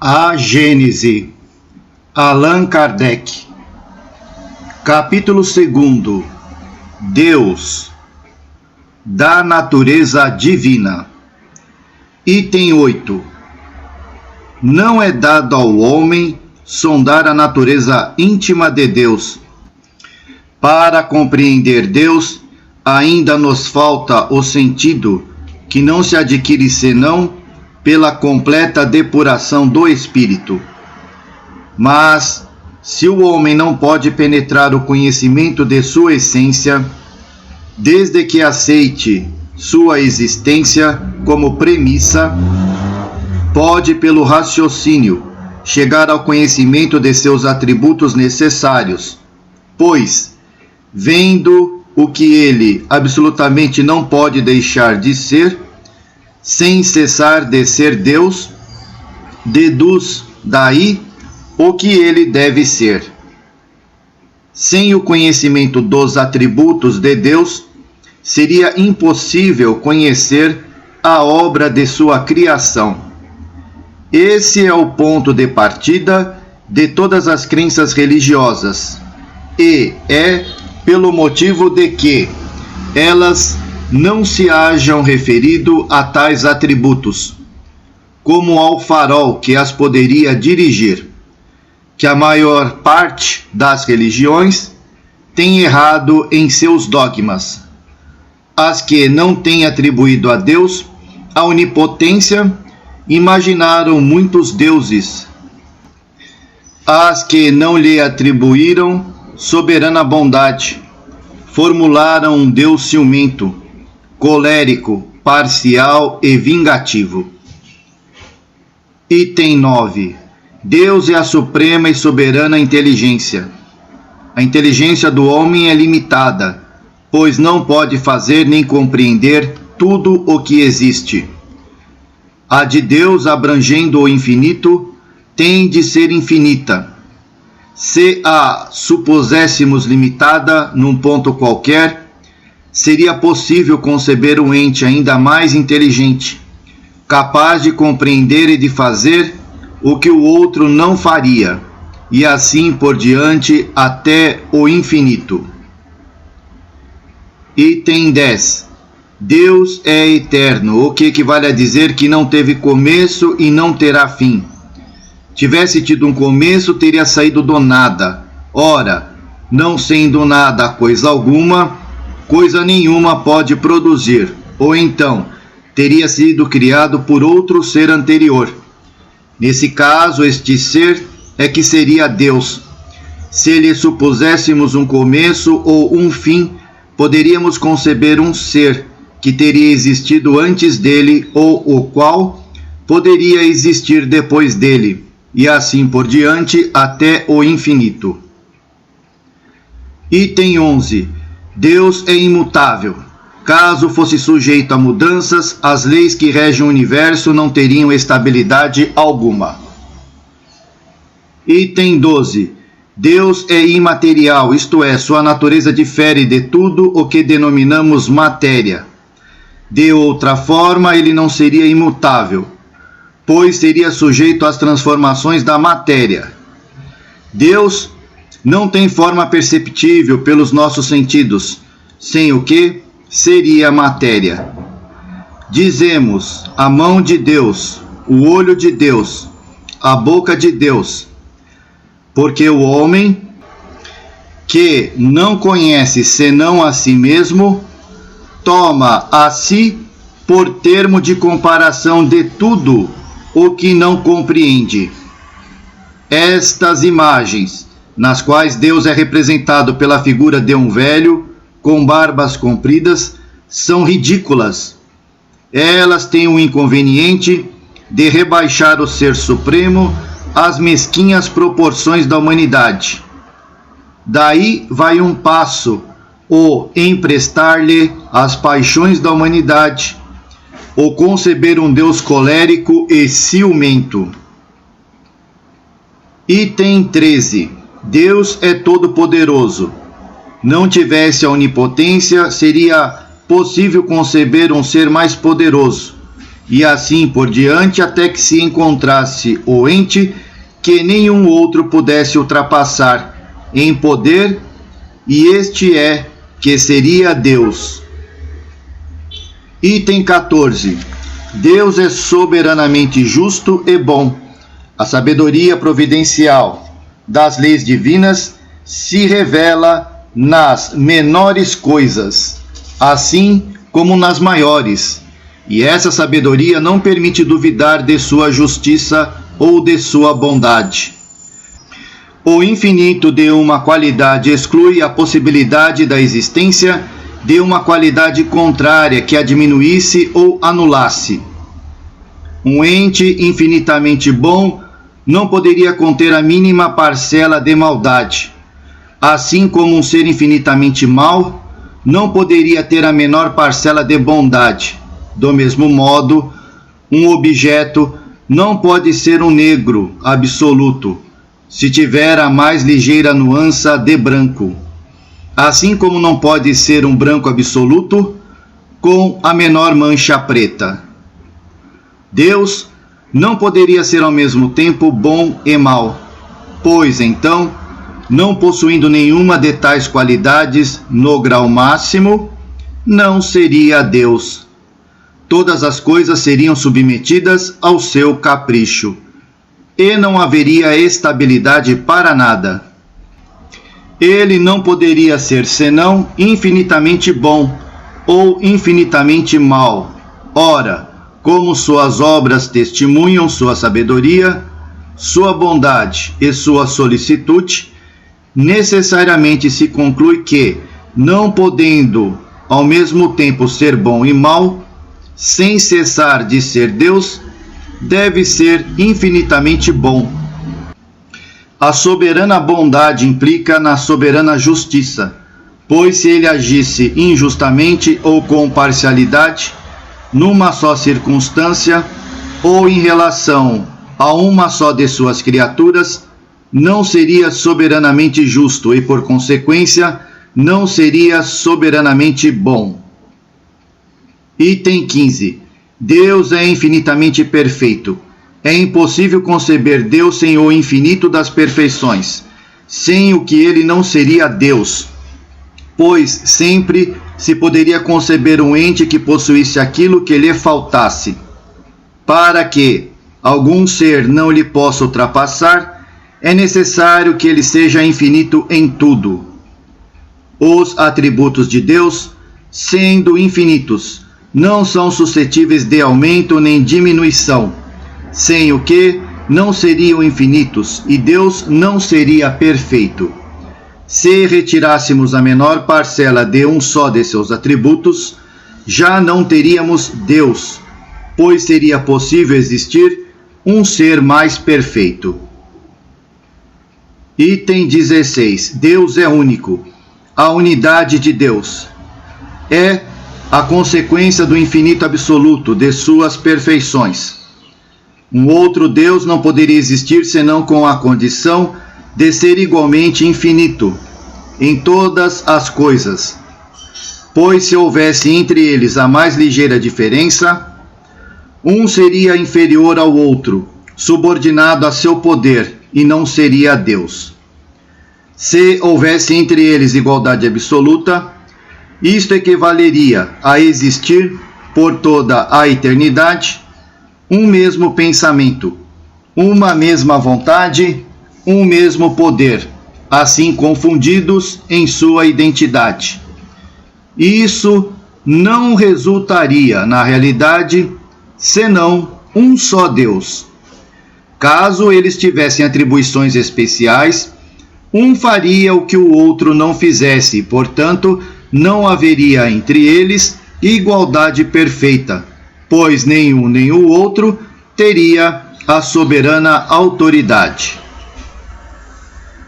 A Gênese, Allan Kardec. Capítulo 2. Deus, da natureza divina. Item 8. Não é dado ao homem sondar a natureza íntima de Deus. Para compreender Deus, ainda nos falta o sentido que não se adquire senão pela completa depuração do espírito. Mas, se o homem não pode penetrar o conhecimento de sua essência, desde que aceite sua existência como premissa, pode, pelo raciocínio, chegar ao conhecimento de seus atributos necessários, pois, vendo o que ele absolutamente não pode deixar de ser, sem cessar de ser Deus, deduz daí o que ele deve ser. Sem o conhecimento dos atributos de Deus, seria impossível conhecer a obra de sua criação. Esse é o ponto de partida de todas as crenças religiosas, e é pelo motivo de que elas não se hajam referido a tais atributos, como ao farol que as poderia dirigir, que a maior parte das religiões tem errado em seus dogmas. As que não têm atribuído a Deus a onipotência imaginaram muitos deuses. As que não lhe atribuíram soberana bondade formularam um Deus ciumento, colérico, parcial e vingativo. Item 9. Deus é a suprema e soberana inteligência. A inteligência do homem é limitada, pois não pode fazer nem compreender tudo o que existe. A de Deus, abrangendo o infinito, tem de ser infinita. Se a supuséssemos limitada num ponto qualquer, seria possível conceber um ente ainda mais inteligente, capaz de compreender e de fazer o que o outro não faria, e assim por diante até o infinito. Item 10. Deus é eterno, o que equivale a dizer que não teve começo e não terá fim. Tivesse tido um começo, teria saído do nada. Ora, não sendo nada coisa alguma, coisa nenhuma pode produzir, ou então teria sido criado por outro ser anterior. Nesse caso, este ser é que seria Deus. Se lhe supuséssemos um começo ou um fim, poderíamos conceber um ser que teria existido antes dele ou o qual poderia existir depois dele, e assim por diante até o infinito. Item 11. Deus é imutável. Caso fosse sujeito a mudanças, as leis que regem o universo não teriam estabilidade alguma. Item 12. Deus é imaterial, isto é, sua natureza difere de tudo o que denominamos matéria. De outra forma, ele não seria imutável, pois seria sujeito às transformações da matéria. Deus não tem forma perceptível pelos nossos sentidos, sem o que seria matéria. Dizemos a mão de Deus, o olho de Deus, a boca de Deus, porque o homem que não conhece senão a si mesmo, toma a si por termo de comparação de tudo o que não compreende. Estas imagens, nas quais Deus é representado pela figura de um velho com barbas compridas, são ridículas. Elas têm o inconveniente de rebaixar o Ser Supremo às mesquinhas proporções da humanidade. Daí vai um passo o emprestar-lhe as paixões da humanidade, ou conceber um Deus colérico e ciumento. Item 13. Deus é todo-poderoso. Não tivesse a onipotência, seria possível conceber um ser mais poderoso, e assim por diante, até que se encontrasse o ente que nenhum outro pudesse ultrapassar em poder, e este é que seria Deus. Item 14. Deus é soberanamente justo e bom. A sabedoria providencial das leis divinas se revela nas menores coisas, assim como nas maiores, e essa sabedoria não permite duvidar de sua justiça ou de sua bondade. O infinito de uma qualidade exclui a possibilidade da existência de uma qualidade contrária que a diminuísse ou anulasse. Um ente infinitamente bom não poderia conter a mínima parcela de maldade, assim como um ser infinitamente mau não poderia ter a menor parcela de bondade. Do mesmo modo, um objeto não pode ser um negro absoluto, se tiver a mais ligeira nuance de branco, assim como não pode ser um branco absoluto com a menor mancha preta. Deus não poderia ser ao mesmo tempo bom e mau, pois então, não possuindo nenhuma de tais qualidades no grau máximo, não seria Deus. Todas as coisas seriam submetidas ao seu capricho, e não haveria estabilidade para nada. Ele não poderia ser senão infinitamente bom ou infinitamente mau. Ora, como suas obras testemunham sua sabedoria, sua bondade e sua solicitude, necessariamente se conclui que, não podendo ao mesmo tempo ser bom e mau, sem cessar de ser Deus, deve ser infinitamente bom. A soberana bondade implica na soberana justiça, pois se ele agisse injustamente ou com parcialidade, numa só circunstância, ou em relação a uma só de suas criaturas, não seria soberanamente justo e, por consequência, não seria soberanamente bom. Item 15. Deus é infinitamente perfeito. É impossível conceber Deus sem o infinito das perfeições, sem o que ele não seria Deus, pois sempre se poderia conceber um ente que possuísse aquilo que lhe faltasse. Para que algum ser não lhe possa ultrapassar, é necessário que ele seja infinito em tudo. Os atributos de Deus, sendo infinitos, não são suscetíveis de aumento nem diminuição, sem o que não seriam infinitos e Deus não seria perfeito. Se retirássemos a menor parcela de um só de seus atributos, já não teríamos Deus, pois seria possível existir um ser mais perfeito. Item 16. Deus é único. A unidade de Deus é a consequência do infinito absoluto de suas perfeições. Um outro Deus não poderia existir senão com a condição de ser igualmente infinito em todas as coisas, pois se houvesse entre eles a mais ligeira diferença, um seria inferior ao outro, subordinado a seu poder, e não seria Deus. Se houvesse entre eles igualdade absoluta, isto equivaleria a existir por toda a eternidade um mesmo pensamento, uma mesma vontade, um mesmo poder, assim confundidos em sua identidade. Isso não resultaria, na realidade, senão um só Deus. Caso eles tivessem atribuições especiais, um faria o que o outro não fizesse, portanto, não haveria entre eles igualdade perfeita, pois nenhum nem o outro teria a soberana autoridade.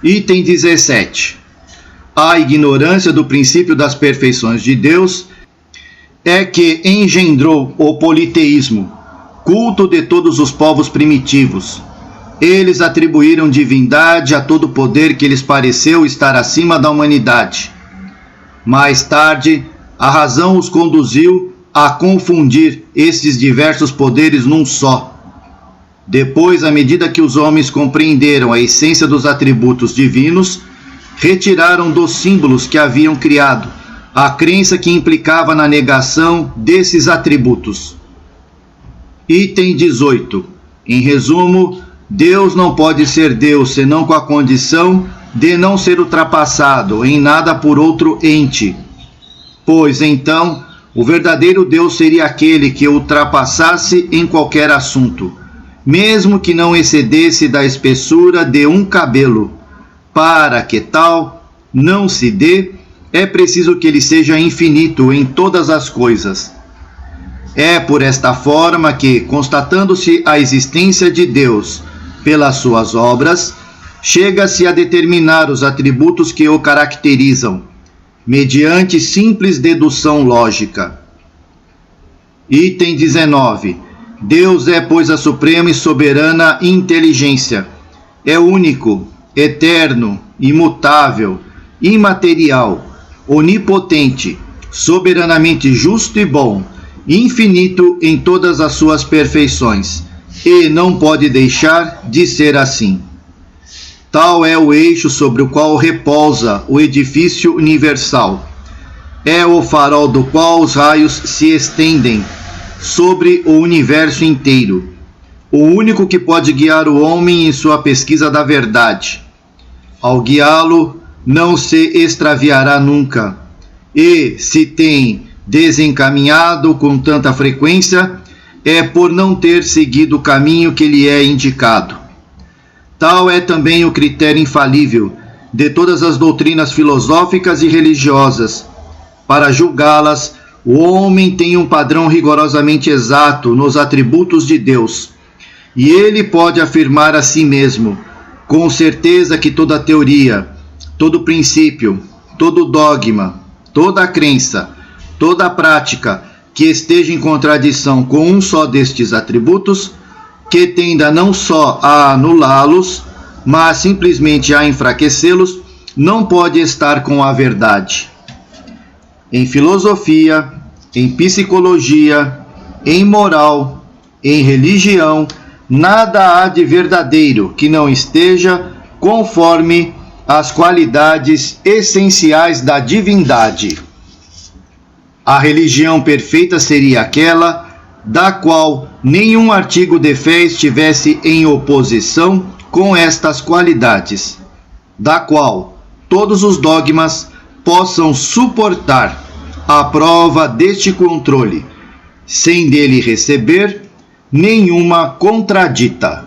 Item 17. A ignorância do princípio das perfeições de Deus é que engendrou o politeísmo, culto de todos os povos primitivos. Eles atribuíram divindade a todo poder que lhes pareceu estar acima da humanidade. Mais tarde, a razão os conduziu a confundir esses diversos poderes num só. Depois, à medida que os homens compreenderam a essência dos atributos divinos, retiraram dos símbolos que haviam criado a crença que implicava na negação desses atributos. Item 18. Em resumo, Deus não pode ser Deus senão com a condição de não ser ultrapassado em nada por outro ente, pois então o verdadeiro Deus seria aquele que ultrapassasse em qualquer assunto, mesmo que não excedesse da espessura de um cabelo. Para que tal não se dê, é preciso que ele seja infinito em todas as coisas. É por esta forma que, constatando-se a existência de Deus pelas suas obras, chega-se a determinar os atributos que o caracterizam, mediante simples dedução lógica. Item 19. Deus é, pois, a suprema e soberana inteligência. É único, eterno, imutável, imaterial, onipotente, soberanamente justo e bom, infinito em todas as suas perfeições, e não pode deixar de ser assim. Tal é o eixo sobre o qual repousa o edifício universal. É o farol do qual os raios se estendem sobre o universo inteiro. O único que pode guiar o homem em sua pesquisa da verdade. Ao guiá-lo, não se extraviará nunca. E, se tem desencaminhado com tanta frequência, é por não ter seguido o caminho que lhe é indicado. Tal é também o critério infalível de todas as doutrinas filosóficas e religiosas. Para julgá-las, o homem tem um padrão rigorosamente exato nos atributos de Deus, e ele pode afirmar a si mesmo, com certeza, que toda teoria, todo princípio, todo dogma, toda crença, toda prática que esteja em contradição com um só destes atributos, que tenda não só a anulá-los, mas simplesmente a enfraquecê-los, não pode estar com a verdade. Em filosofia, em psicologia, em moral, em religião, nada há de verdadeiro que não esteja conforme as qualidades essenciais da divindade. A religião perfeita seria aquela da qual nenhum artigo de fé estivesse em oposição com estas qualidades, da qual todos os dogmas possam suportar a prova deste controle, sem dele receber nenhuma contradita.